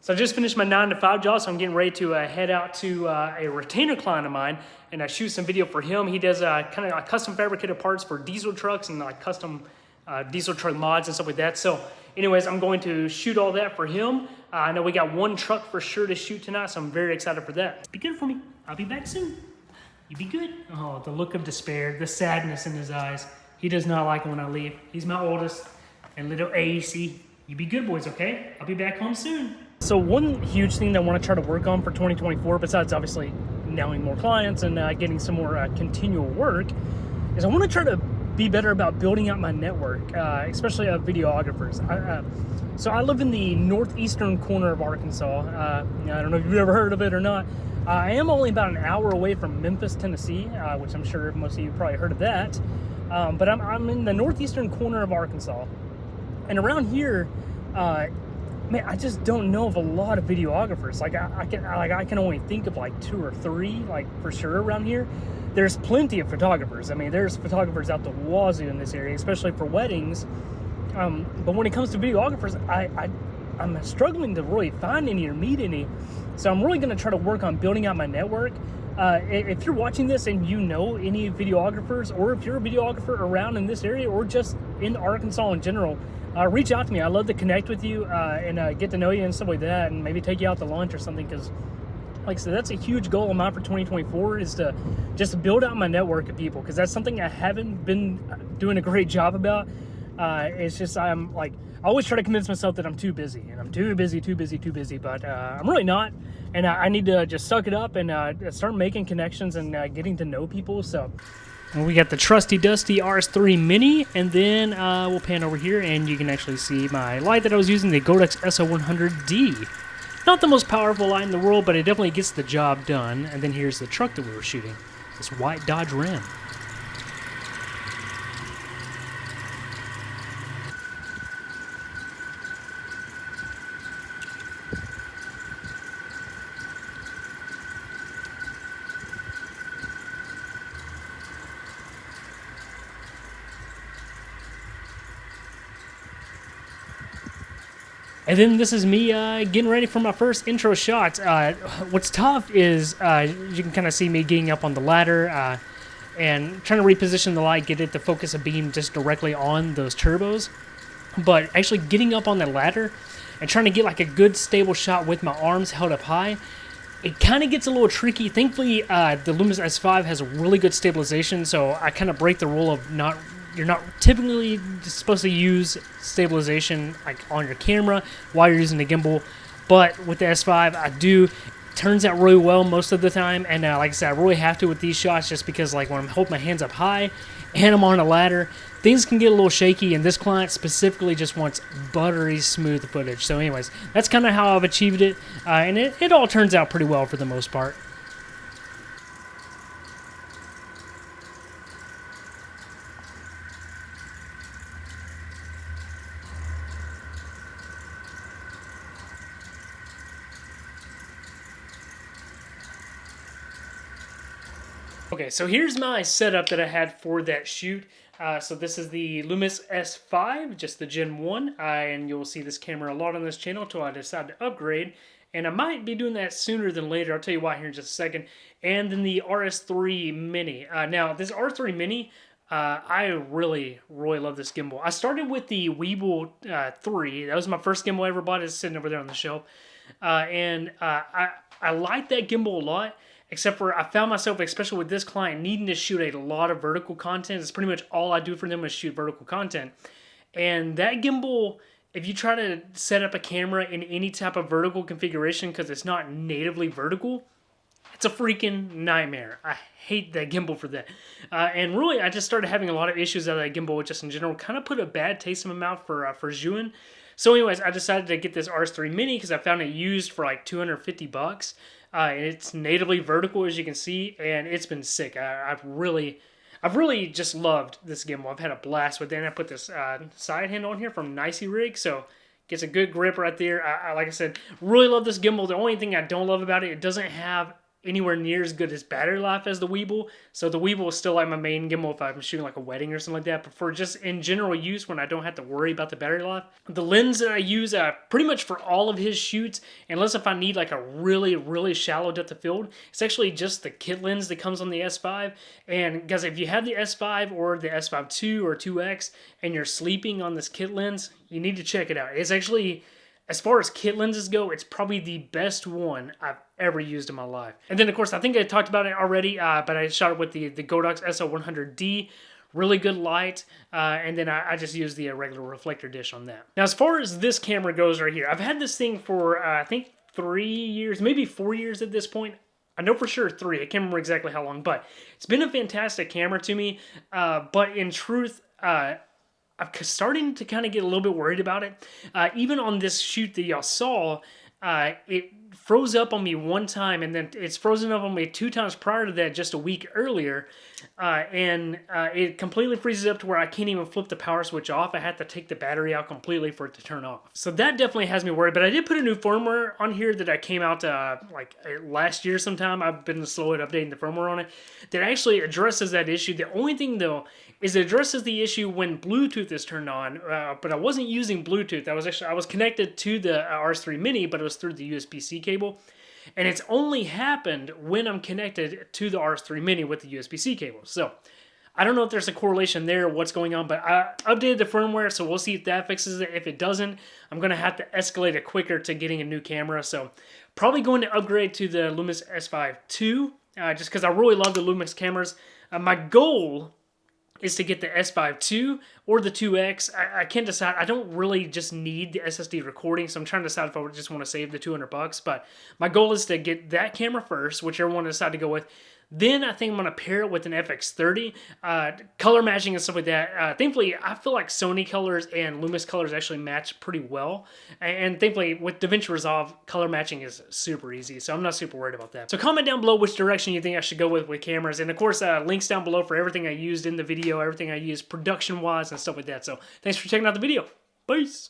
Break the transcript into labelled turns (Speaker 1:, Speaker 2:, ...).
Speaker 1: So I just finished my 9 to 5 job, so I'm getting ready to head out to a retainer client of mine and shoot some video for him. He does kind of like custom fabricated parts for diesel trucks and like custom diesel truck mods and stuff like that. So anyways, I'm going to shoot all that for him. I know we got one truck for sure to shoot tonight, so I'm very excited for that. Be good for me. I'll be back soon. You be good. Oh, the look of despair, the sadness in his eyes. He does not like it when I leave. He's my oldest and little AC. You be good, boys, okay? I'll be back home soon. So one huge thing that I want to try to work on for 2024, besides obviously nailing more clients and getting some more continual work, is I want to try to be better about building out my network, especially videographers. So I live in the northeastern corner of Arkansas. I don't know if you've ever heard of it or not. I am only about an hour away from Memphis, Tennessee, which I'm sure most of you probably heard of that. But I'm in the northeastern corner of Arkansas. And around here, man, I just don't know of a lot of videographers. Like I can only think of like 2 or 3, like for sure around here. There's plenty of photographers. I mean, there's photographers out the wazoo in this area, especially for weddings. But when it comes to videographers, I'm struggling to really find any or meet any. So I'm really going to try to work on building out my network. If you're watching this and you know any videographers, or if you're a videographer around in this area or just in Arkansas in general, reach out to me. I'd love to connect with you and get to know you and stuff like that, and maybe take you out to lunch or something, because like I said, that's a huge goal of mine for 2024, is to just build out my network of people, because that's something I haven't been doing a great job about. It's just I always try to convince myself that I'm too busy, and I'm too busy, but I'm really not, and I need to just suck it up and start making connections and getting to know people. So we got the trusty dusty RS3 Mini, and then we'll pan over here and you can actually see my light that I was using, the Godex SO100D. Not the most powerful light in the world, but it definitely gets the job done. And then here's the truck that we were shooting, this white Dodge Ram. And then this is me getting ready for my first intro shot. What's tough is you can kind of see me getting up on the ladder and trying to reposition the light, get it to focus a beam just directly on those turbos. But actually getting up on the ladder and trying to get like a good stable shot with my arms held up high, it kind of gets a little tricky. Thankfully, the Lumix S5 has a really good stabilization, so I kind of break the rule of you're not typically supposed to use stabilization like on your camera while you're using the gimbal, but with the S5 I do. It turns out really well most of the time, and like I said, I really have to with these shots, just because like when I'm holding my hands up high and I'm on a ladder, things can get a little shaky, and this client specifically just wants buttery smooth footage. So anyways, that's kind of how I've achieved it, and it all turns out pretty well for the most part. Okay, so here's my setup that I had for that shoot. So this is the Lumix S5, just the Gen 1, and you'll see this camera a lot on this channel until I decide to upgrade. And I might be doing that sooner than later. I'll tell you why here in just a second. And then the RS3 Mini. Now, this R3 Mini, I really love this gimbal. I started with the Weeble 3. That was my first gimbal I ever bought. It's sitting over there on the shelf. And I like that gimbal a lot. Except for I found myself, especially with this client, needing to shoot a lot of vertical content. It's pretty much all I do for them is shoot vertical content. And that gimbal, if you try to set up a camera in any type of vertical configuration because it's not natively vertical, it's a freaking nightmare. I hate that gimbal for that. And really, I just started having a lot of issues out of that gimbal, just in general. Kind of put a bad taste in my mouth for Zhuin. So anyways, I decided to get this RS3 Mini because I found it used for like $250. And it's natively vertical, as you can see, and it's been sick. I've really just loved this gimbal. I've had a blast with it. And I put this side handle on here from Nicey Rig, so gets a good grip right there. Like I said, really love this gimbal. The only thing I don't love about it, it doesn't have anywhere near as good as battery life as the Weeble. So the Weeble is still like my main gimbal if I'm shooting like a wedding or something like that. But for just in general use when I don't have to worry about the battery life, the lens that I use pretty much for all of his shoots, unless if I need like a really shallow depth of field, it's actually just the kit lens that comes on the S5. And guys, if you have the S5 or the S5 II or 2X and you're sleeping on this kit lens, you need to check it out. It's actually, as far as kit lenses go, it's probably the best one I've ever used in my life. And then, of course, I think I talked about it already, but I shot it with the Godox SL100D. Really good light, and then I just used the regular reflector dish on that. Now, as far as this camera goes right here, I've had this thing for, I think, 3 years, maybe 4 years at this point. I know for sure 3. I can't remember exactly how long, but it's been a fantastic camera to me. But in truth, I'm starting to kind of get a little bit worried about it. Even on this shoot that y'all saw, it froze up on me one time, and then it's frozen up on me 2 times prior to that, just a week earlier. And it completely freezes up to where I can't even flip the power switch off. I had to take the battery out completely for it to turn off. So that definitely has me worried. But I did put a new firmware on here that I came out like last year sometime. I've been slow at updating the firmware on it. That actually addresses that issue. The only thing though is it addresses the issue when Bluetooth is turned on. But I wasn't using Bluetooth. I was connected to the RS3 Mini, but it was through the USB-C cable. And it's only happened when I'm connected to the RS3 Mini with the USB-C cable. So I don't know if there's a correlation there, what's going on, but I updated the firmware, so we'll see if that fixes it. If it doesn't, I'm going to have to escalate it quicker to getting a new camera. So probably going to upgrade to the Lumix S5 II, just because I really love the Lumix cameras. My goal is to get the S5 II or the 2X. I can't decide. I don't really just need the SSD recording, so I'm trying to decide if I just want to save the $200. But my goal is to get that camera first, whichever one I decide to go with. Then I think I'm going to pair it with an FX30, color matching and stuff like that. Thankfully, I feel like Sony colors and Lumix colors actually match pretty well. And thankfully, with DaVinci Resolve, color matching is super easy, so I'm not super worried about that. So comment down below which direction you think I should go with cameras. And of course, links down below for everything I used in the video, everything I used production-wise and stuff like that. So thanks for checking out the video. Peace!